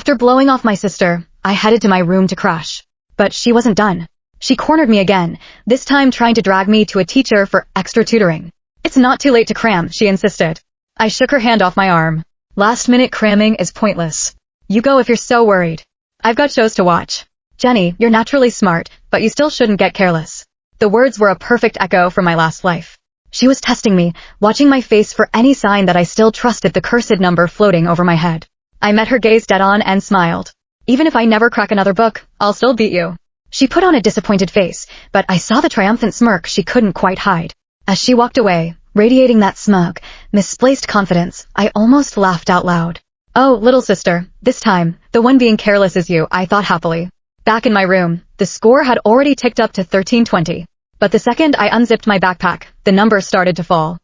After blowing off my sister, I headed to my room to crash. But she wasn't done. She cornered me again, this time trying to drag me to a teacher for extra tutoring. It's not too late to cram, she insisted. I shook her hand off my arm. Last-minute cramming is pointless. You go if you're so worried. I've got shows to watch. Jenny, you're naturally smart, but you still shouldn't get careless. The words were a perfect echo from my last life. She was testing me, watching my face for any sign that I still trusted the cursed number floating over my head. I met her gaze dead on and smiled. Even if I never crack another book, I'll still beat you. She put on a disappointed face, but I saw the triumphant smirk she couldn't quite hide. As she walked away, radiating that smug, misplaced confidence, I almost laughed out loud. Oh, little sister, this time, the one being careless is you, I thought happily. Back in my room, the score had already ticked up to 1320. But the second I unzipped my backpack, the number started to fall.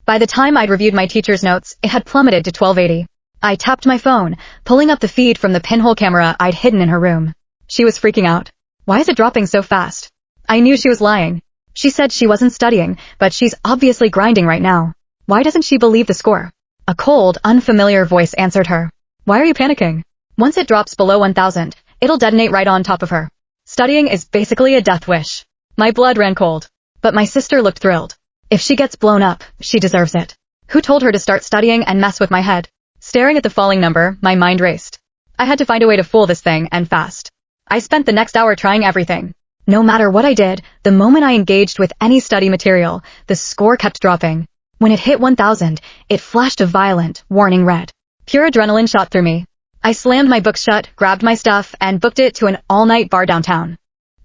By the time I'd reviewed my teacher's notes, it had plummeted to 1280. I tapped my phone, pulling up the feed from the pinhole camera I'd hidden in her room. She was freaking out. Why is it dropping so fast? I knew she was lying. She said she wasn't studying, but she's obviously grinding right now. Why doesn't she believe the score? A cold, unfamiliar voice answered her. Why are you panicking? Once it drops below 1000, it'll detonate right on top of her. Studying is basically a death wish. My blood ran cold. But my sister looked thrilled. If she gets blown up, she deserves it. Who told her to start studying and mess with my head? Staring at the falling number, my mind raced. I had to find a way to fool this thing, and fast. I spent the next hour trying everything. No matter what I did, the moment I engaged with any study material, the score kept dropping. When it hit 1000, it flashed a violent, warning red. Pure adrenaline shot through me. I slammed my books shut, grabbed my stuff, and booked it to an all-night bar downtown.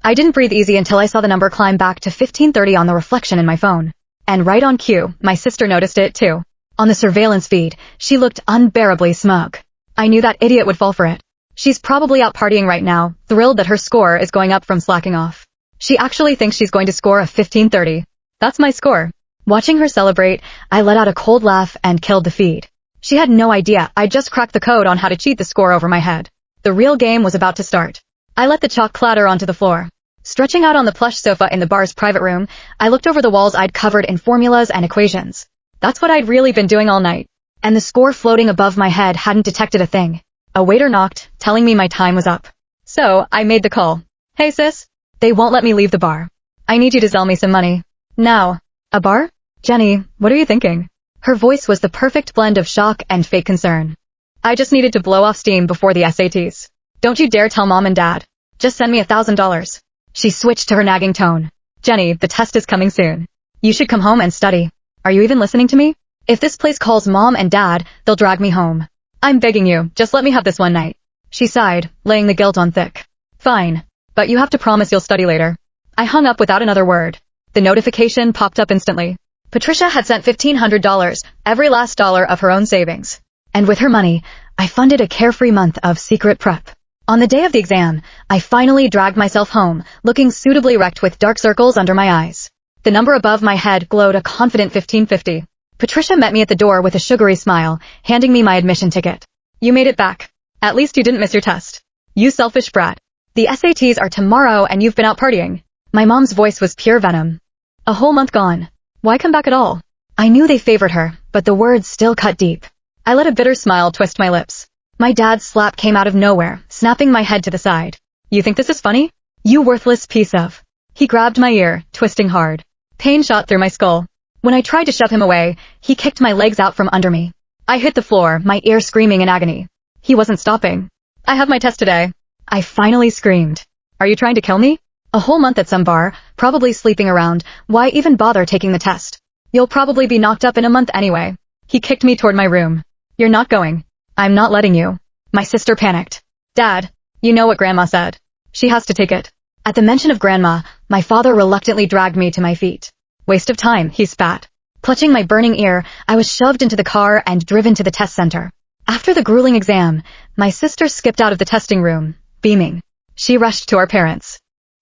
I didn't breathe easy until I saw the number climb back to 1530 on the reflection in my phone. And right on cue, my sister noticed it too. On the surveillance feed, she looked unbearably smug. I knew that idiot would fall for it. She's probably out partying right now, thrilled that her score is going up from slacking off. She actually thinks she's going to score a 1530. That's my score. Watching her celebrate, I let out a cold laugh and killed the feed. She had no idea I'd just cracked the code on how to cheat the score over my head. The real game was about to start. I let the chalk clatter onto the floor. Stretching out on the plush sofa in the bar's private room, I looked over the walls I'd covered in formulas and equations. That's what I'd really been doing all night. And the score floating above my head hadn't detected a thing. A waiter knocked, telling me my time was up. So, I made the call. Hey sis, they won't let me leave the bar. I need you to sell me some money. Now. A bar? Jenny, what are you thinking? Her voice was the perfect blend of shock and fake concern. I just needed to blow off steam before the SATs. Don't you dare tell mom and dad. Just send me $1,000. She switched to her nagging tone. Jenny, the test is coming soon. You should come home and study. Are you even listening to me? If this place calls mom and dad, they'll drag me home. I'm begging you, just let me have this one night. She sighed, laying the guilt on thick. Fine. But you have to promise you'll study later. I hung up without another word. The notification popped up instantly. Patricia had sent $1,500, every last dollar of her own savings. And with her money, I funded a carefree month of secret prep. On the day of the exam, I finally dragged myself home, looking suitably wrecked with dark circles under my eyes. The number above my head glowed a confident 1550. Patricia met me at the door with a sugary smile, handing me my admission ticket. You made it back. At least you didn't miss your test. You selfish brat. The SATs are tomorrow and you've been out partying. My mom's voice was pure venom. A whole month gone. Why come back at all? I knew they favored her, but the words still cut deep. I let a bitter smile twist my lips. My dad's slap came out of nowhere, snapping my head to the side. You think this is funny? You worthless piece of... He grabbed my ear, twisting hard. Pain shot through my skull. When I tried to shove him away, he kicked my legs out from under me. I hit the floor, my ear screaming in agony. He wasn't stopping. I have my test today. I finally screamed. Are you trying to kill me? A whole month at some bar, probably sleeping around. Why even bother taking the test? You'll probably be knocked up in a month anyway. He kicked me toward my room. You're not going. I'm not letting you. My sister panicked. Dad, you know what Grandma said. She has to take it. At the mention of Grandma, my father reluctantly dragged me to my feet. Waste of time, he spat. Clutching my burning ear, I was shoved into the car and driven to the test center. After the grueling exam, my sister skipped out of the testing room, beaming. She rushed to our parents.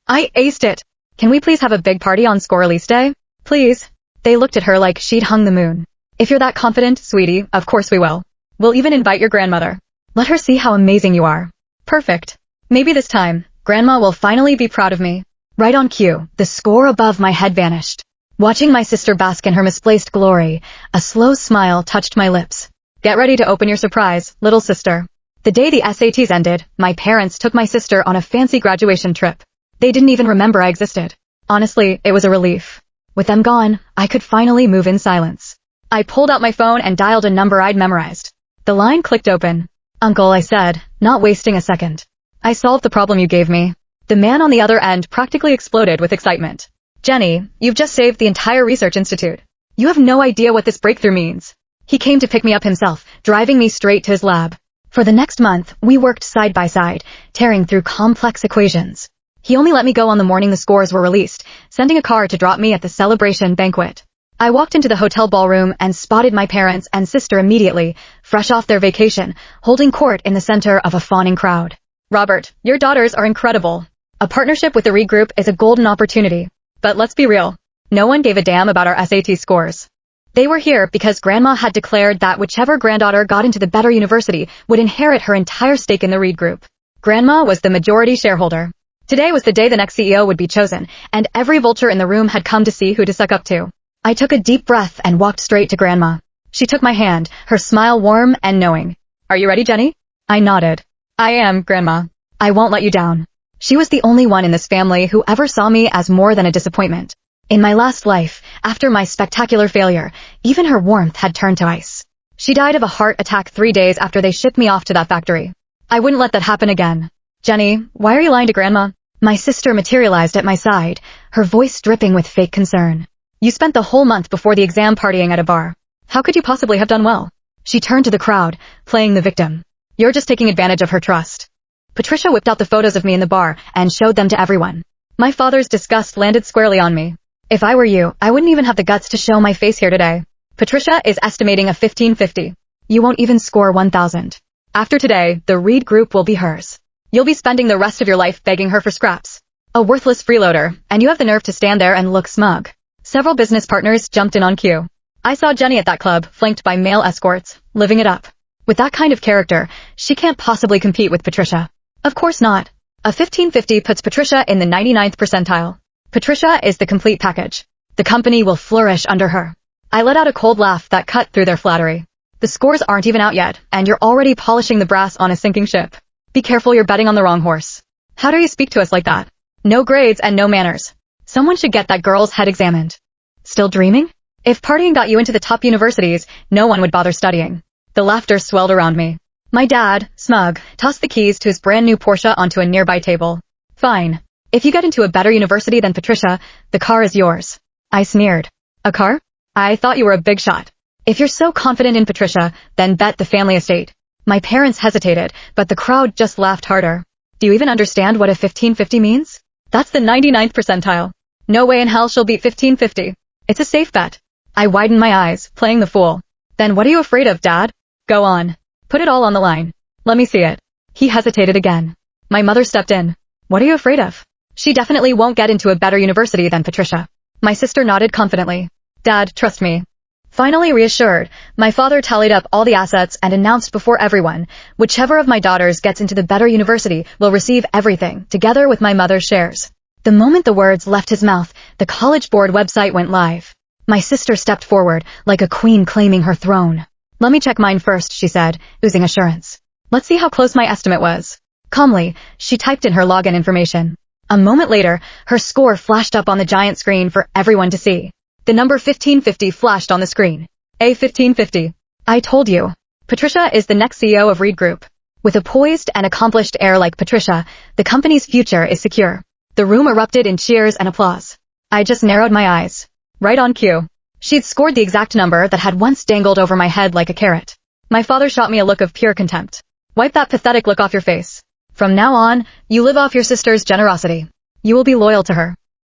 I aced it. Can we please have a big party on score release day? Please. They looked at her like she'd hung the moon. If you're that confident, sweetie, of course we will. We'll even invite your grandmother. Let her see how amazing you are. Perfect. Maybe this time, Grandma will finally be proud of me. Right on cue, the score above my head vanished. Watching my sister bask in her misplaced glory, a slow smile touched my lips. Get ready to open your surprise, little sister. The day the SATs ended, my parents took my sister on a fancy graduation trip. They didn't even remember I existed. Honestly, it was a relief. With them gone, I could finally move in silence. I pulled out my phone and dialed a number I'd memorized. The line clicked open. "Uncle," I said, not wasting a second. "I solved the problem you gave me." The man on the other end practically exploded with excitement. "Jenny, you've just saved the entire research institute. You have no idea what this breakthrough means." He came to pick me up himself, driving me straight to his lab. For the next month, we worked side by side, tearing through complex equations. He only let me go on the morning the scores were released, sending a car to drop me at the celebration banquet. I walked into the hotel ballroom and spotted my parents and sister immediately, fresh off their vacation, holding court in the center of a fawning crowd. "Robert, your daughters are incredible. A partnership with the Reed Group is a golden opportunity. But let's be real. No one gave a damn about our SAT scores. They were here because Grandma had declared that whichever granddaughter got into the better university would inherit her entire stake in the Reed Group. Grandma was the majority shareholder. Today was the day the next CEO would be chosen, and every vulture in the room had come to see who to suck up to. I took a deep breath and walked straight to Grandma. She took my hand, her smile warm and knowing. "Are you ready, Jenny?" I nodded. "I am, Grandma. I won't let you down." She was the only one in this family who ever saw me as more than a disappointment. In my last life, after my spectacular failure, even her warmth had turned to ice. She died of a heart attack 3 days after they shipped me off to that factory. I wouldn't let that happen again. "Jenny, why are you lying to Grandma?" My sister materialized at my side, her voice dripping with fake concern. "You spent the whole month before the exam partying at a bar. How could you possibly have done well?" She turned to the crowd, playing the victim. "You're just taking advantage of her trust." Patricia whipped out the photos of me in the bar and showed them to everyone. My father's disgust landed squarely on me. "If I were you, I wouldn't even have the guts to show my face here today. Patricia is estimating a 1550. You won't even score 1000. After today, the Reed Group will be hers. You'll be spending the rest of your life begging her for scraps. A worthless freeloader, and you have the nerve to stand there and look smug." Several business partners jumped in on cue. I saw Jenny at that club, flanked by male escorts, living it up. With that kind of character, she can't possibly compete with Patricia. Of course not. A 1550 puts Patricia in the 99th percentile. Patricia is the complete package. The company will flourish under her. I let out a cold laugh that cut through their flattery. "The scores aren't even out yet, and you're already polishing the brass on a sinking ship. Be careful you're betting on the wrong horse. How do you speak to us like that? No grades and no manners. Someone should get that girl's head examined." Still dreaming? If partying got you into the top universities, no one would bother studying. The laughter swelled around me. My dad, smug, tossed the keys to his brand new Porsche onto a nearby table. "Fine. If you get into a better university than Patricia, the car is yours." I sneered. "A car? I thought you were a big shot. If you're so confident in Patricia, then bet the family estate." My parents hesitated, but the crowd just laughed harder. "Do you even understand what a 1550 means? That's the 99th percentile. No way in hell she'll beat 1550. It's a safe bet." I widened my eyes, playing the fool. "Then what are you afraid of, Dad? Go on. Put it all on the line. Let me see it." He hesitated again. My mother stepped in. "What are you afraid of? She definitely won't get into a better university than Patricia." My sister nodded confidently. "Dad, trust me." Finally reassured, my father tallied up all the assets and announced before everyone, whichever of my daughters gets into the better university will receive everything, together with my mother's shares. The moment the words left his mouth, the College Board website went live. My sister stepped forward, like a queen claiming her throne. "Let me check mine first," she said, oozing assurance. "Let's see how close my estimate was." Calmly, she typed in her login information. A moment later, her score flashed up on the giant screen for everyone to see. The number 1550 flashed on the screen. A 1550. "I told you. Patricia is the next CEO of Reed Group." With a poised and accomplished air like Patricia, the company's future is secure. The room erupted in cheers and applause. I just narrowed my eyes. Right on cue. She'd scored the exact number that had once dangled over my head like a carrot. My father shot me a look of pure contempt. "Wipe that pathetic look off your face. From now on, you live off your sister's generosity. You will be loyal to her.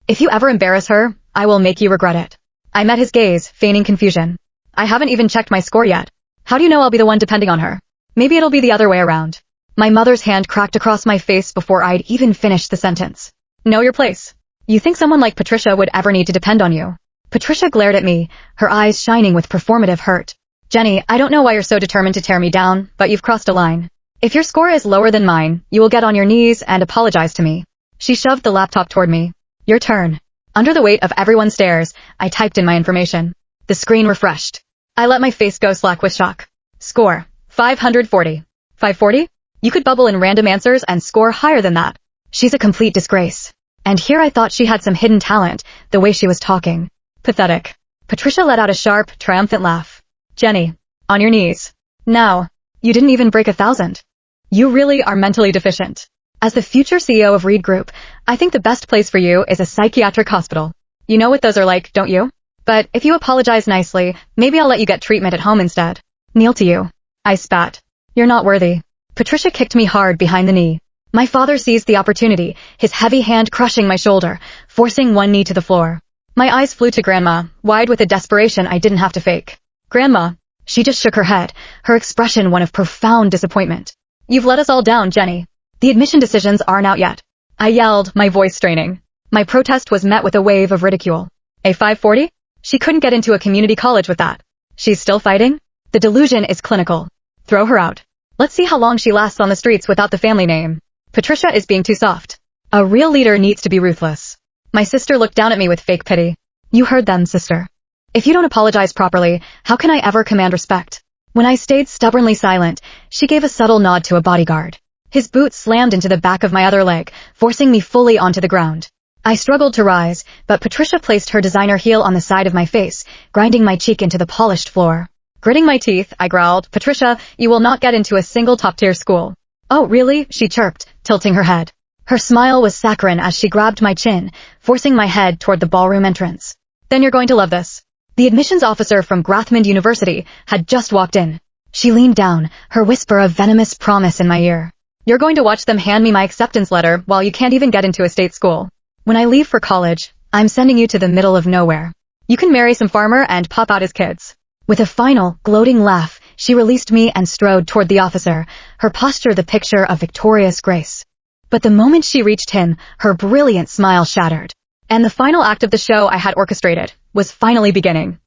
If you ever embarrass her, I will make you regret it." I met his gaze, feigning confusion. "I haven't even checked my score yet. How do you know I'll be the one depending on her? Maybe it'll be the other way around." My mother's hand cracked across my face before I'd even finished the sentence. "Know your place. You think someone like Patricia would ever need to depend on you?" Patricia glared at me, her eyes shining with performative hurt. "Jenny, I don't know why you're so determined to tear me down, but you've crossed a line. If your score is lower than mine, you will get on your knees and apologize to me." She shoved the laptop toward me. "Your turn." Under the weight of everyone's stares, I typed in my information. The screen refreshed. I let my face go slack with shock. Score, 540. 540? You could bubble in random answers and score higher than that. She's a complete disgrace. And here I thought she had some hidden talent, the way she was talking. Pathetic. Patricia let out a sharp, triumphant laugh. Jenny, on your knees. Now, you didn't even break 1,000. You really are mentally deficient. As the future CEO of Reed Group, I think the best place for you is a psychiatric hospital. You know what those are like, don't you? But if you apologize nicely, maybe I'll let you get treatment at home instead. Kneel to you. I spat. You're not worthy. Patricia kicked me hard behind the knee. My father seized the opportunity, his heavy hand crushing my shoulder, forcing one knee to the floor. My eyes flew to Grandma, wide with a desperation I didn't have to fake. Grandma. She just shook her head, her expression one of profound disappointment. You've let us all down, Jenny. The admission decisions aren't out yet. I yelled, my voice straining. My protest was met with a wave of ridicule. A 540? She couldn't get into a community college with that. She's still fighting? The delusion is clinical. Throw her out. Let's see how long she lasts on the streets without the family name. Patricia is being too soft. A real leader needs to be ruthless. My sister looked down at me with fake pity. You heard them, sister. If you don't apologize properly, how can I ever command respect? When I stayed stubbornly silent, she gave a subtle nod to a bodyguard. His boot slammed into the back of my other leg, forcing me fully onto the ground. I struggled to rise, but Patricia placed her designer heel on the side of my face, grinding my cheek into the polished floor. Gritting my teeth, I growled, Patricia, you will not get into a single top-tier school. Oh, really? She chirped, tilting her head. Her smile was saccharine as she grabbed my chin, forcing my head toward the ballroom entrance. Then you're going to love this. The admissions officer from Grathmond University had just walked in. She leaned down, her whisper of venomous promise in my ear. You're going to watch them hand me my acceptance letter while you can't even get into a state school. When I leave for college, I'm sending you to the middle of nowhere. You can marry some farmer and pop out his kids. With a final, gloating laugh, she released me and strode toward the officer, her posture the picture of victorious grace. But the moment she reached him, her brilliant smile shattered. And the final act of the show I had orchestrated was finally beginning.